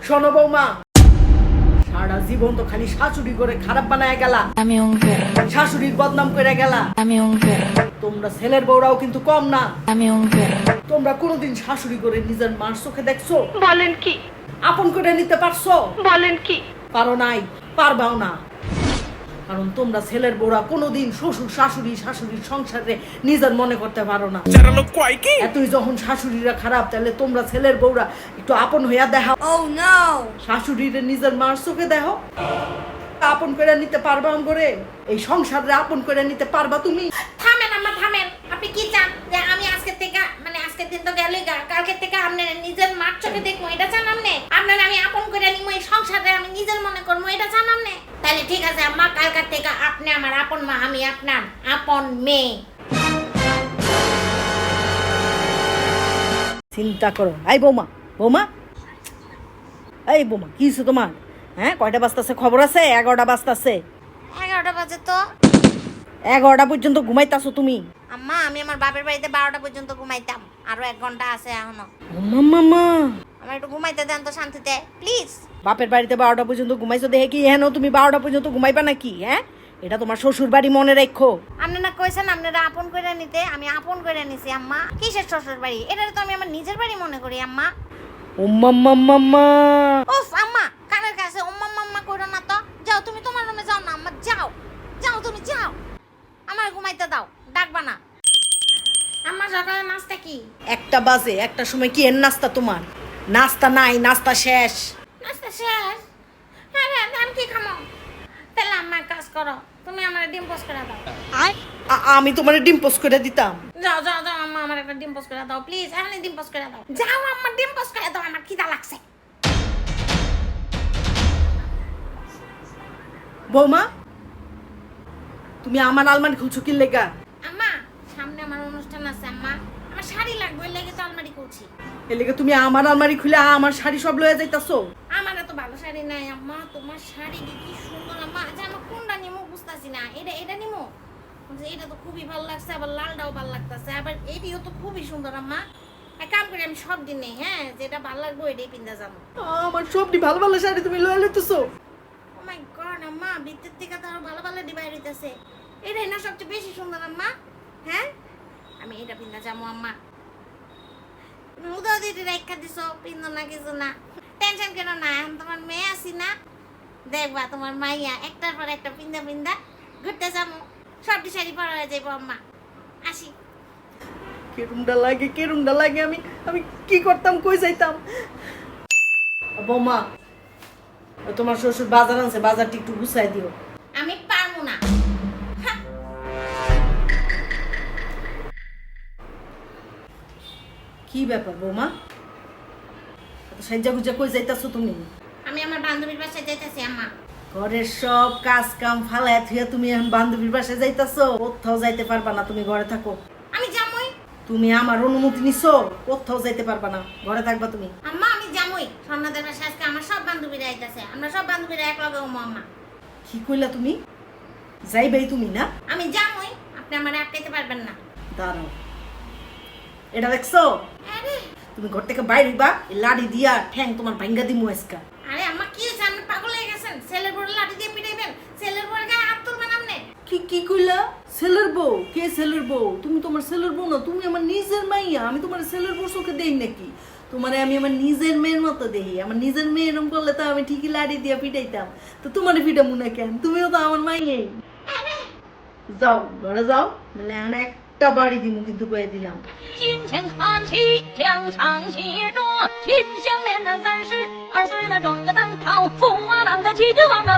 শোনো বৌমা, সারা জীবন তো খালি শাশুড়ি করে খারাপ বানায় গেলা, শাশুড়ির বদনাম করে গেলা। তোমরা ছেলের বউরাও কিন্তু কম না। তোমরা কোনোদিন শাশুড়ি করে নিজের মার চোখে দেখছো? বলেন কি? আপন করে নিতে পারছো? বলেন কি? পারো নাই, পারবাও না। কারণ তোমরা ছেলের বউরা কোনোদিন শ্বশুর শাশুড়ি শাশুড়ির সংসারে নিজের মনে করতে পারো না। এতই যখন শাশুড়িরা খারাপ, তাহলে তোমরা ছেলের বউরা একটু আপন হইয়া দেখাও। শাশুড়িরে নিজের মার চোখে দেখো, আপন করে নিতে পারবা করে? এই সংসারে আপন করে নিতে পারবা তুমি? থামেন আম্মা, থামেন। আপনি কি চান যে আমি আজকে থেকে আজকের দিন তো গেলই, কালকে থেকে আপনি নিজের মার চোখে দেখবো, এটা চান আপনি? আপনার আমি আপন করে নিবো, এই সংসারে আমি নিজের মনে করবো, এটা চান আপনি? তাহলে ঠিক আছে আম্মা, কালকার থেকে আপনি আমার আপন মা, আমি আপনার আপন মেয়ে। চিন্তা করো। এই বৌমা, বৌমা, এই বৌমা, কি হয়েছে তোমার? হ্যাঁ, কয়টা বাজতেছে খবর আছে? 11টা বাজতেছে। 11টা বাজে তো। 11টা পর্যন্ত ঘুমাইতাছো তুমি? আম্মা, আমি আমার বাপের বাড়িতে 12টা পর্যন্ত ঘুমাইতাম, আরো 1 ঘন্টা আছে এখনো। মামা, আমার একটু ঘুমাইতে দেন তো শান্তিতে, প্লিজ। বাপের বাড়িতে 12টা পর্যন্ত ঘুমাইছো দেখে কি হেন তুমি 12টা পর্যন্ত ঘুমাইবা নাকি? হ্যাঁ, এটা তোমার শ্বশুর বাড়ি, মনে রাখো। আপনি না কইছেন আপনারা আপন করে নিতে, আমি আপন করে নিছি আম্মা। কিসের শ্বশুর বাড়ি? এটা তো আমি আমার নিজের বাড়ি মনে করি আম্মা। ও মাম্মা, উফ আম্মা, কানের কাছে ও মাম্মা কইরো না তো। যাও তুমি তোমার রুমে যাও না আম্মা, যাও যাও, তুমি যাও, আমার ঘুমাইতে দাও, ডাকবা না। আম্মা, সকালে নাস্তা কি? 1টা বাজে, 1টার সময় কি এর নাস্তা তোমার? নাস্তা নাই, নাস্তা শেষ। নাস্তা শেষ? হ্যাঁ, আমি কি খামো? তাহলে আম্মা কাজ করো, তুমি আমার ডিম পোস্ট করে দাও। আমি তোমার ডিম পোস্ট করে দিতাম। যাও যাও যাও আম্মা, আমার একটা ডিম পোস্ট করে দাও প্লিজ, এখনই ডিম পোস্ট করে দাও। যাও আম্মা, ডিম পোস্ট করে দাও, আমার খিদা লাগছে। বৌমা, তুমি আমার আলমারি খুলছো কি লেগা? আম্মা, সামনে আমার অনুষ্ঠান আছে আম্মা, আমার শাড়ি লাগবে, ওই লেগে তো আলমারি খুলছি। এ লেগে তুমি আমার আলমারি খুলে আমার শাড়ি সব লয়ে যাইতাছো? আমার এত ভালো শাড়ি নাই আম্মা, তোমার শাড়ি কি সুন্দর আম্মা। আচ্ছা, আমার কোনটা নিমো বুঝতাছি না। এটা নিমো? এটা তো খুবই ভালো লাগছে, আবার লালটাও ভালো লাগতেছে, আবার এটিও তো খুবই সুন্দর আম্মা। এক কাম করি, আমি সব দিন নেই, হ্যাঁ, যেটা ভালো লাগবে এটাই পিন্দা যাবো। আমার সবটি ভালো ভালো শাড়ি তুমি লয়ে লইতেছো? ও মাই গড আম্মা, ভিতর থেকে তো আরো ভালো ভালো ডিভাইড হইতেছে। এটাই না সবচেয়ে বেশি সুন্দর আম্মা। হ্যাঁ, আমি এটা পিন্দা যাবো আম্মা। তুমি উদয় দিদি রেখা দিছো, পিন্দো না কিছু না, টেনশন কেন না, এখন তোমার মেয়ে আসি না, দেখবা তোমার মাইয়া একটার পর একটা পিন্দা পিন্দা ঘুরতে যাবো, সবটি শাড়ি পরা হয়ে যাবো আম্মা। আসি। কেরুমটা লাগে, আমি কি করতাম, কই যাইতাম? বৌমা, তোমার শ্বশুর বাজার আনছে, বাজারটি একটু গুছাই দিও। আমি পারবো না। হ্যাঁ। কি ব্যাপার বৌমা, এত সাজ্জা গুজা কই যাইতাছো তুমি? আমি আমার বান্ধবীর বাসায় যাইতেছি আম্মা। ঘরের সব কাজ কাম ফালায় থুয়া তুমি এখন বান্ধবীর বাসায় যাইতাছো? কোথাও যাইতে পারবা না, তুমি ঘরে থাকো। আমি জামুই। তুমি আমার অনুমতি নিছো? কোথাও যাইতে পারবা না, ঘরে থাকবা তুমি। আম্মা, আমি জামুই। স্বর্ণদের বাসায় আজকে আমার সব বান্ধবীরা আইতাছে, আমরা সব বান্ধবীরা এক লগে হবো আম্মা। কি কইলা তুমি? যাইবেই তুমি না? আমি জামুই, আপনি আমার আটকাইতে পারবেন না। দাঁড়াও, এটা দেখছো? আরে তুমি ঘর থেকে বাইরে হইবা, এই লাড়ি দিয়া ঠ্যাং তোমার ভাঙ্গা দিমু আজকা। আরে আম্মা, কি হয়েছে? আপনি পাগল হয়ে গেছেন? ছেলের বড় লাঠি দিয়ে পিটাইবেন? ছেলের বড় গায়ে হাত তুলবেন আপনি? কি কইলা? ছেলের বউ? কে ছেলের বউ? তুমি তোমার ছেলের বউ না, তুমি আমার নিজের মাইয়া। আমি তোমার ছেলের বউ চোখে দেই নাকি? তোমারে আমি আমার নিজের মেয়ের মতো দেখি। আমার নিজের মেয়ে এরকম করলে তো আমি ঠিকই লাড়ি দিয়া পিটাইতাম। তো তোমারে পিটামু না কেন? তুমিও তো আমার মাইয়াই। যাও, ঘরে যাও, নাহলে এখন একটা বাড়ি দিমু, কিন্তু কয়ে দিলাম।金钱看齐，两场协作，秦香莲的30，20岁的装个蛋炒，驸马郎的气质王的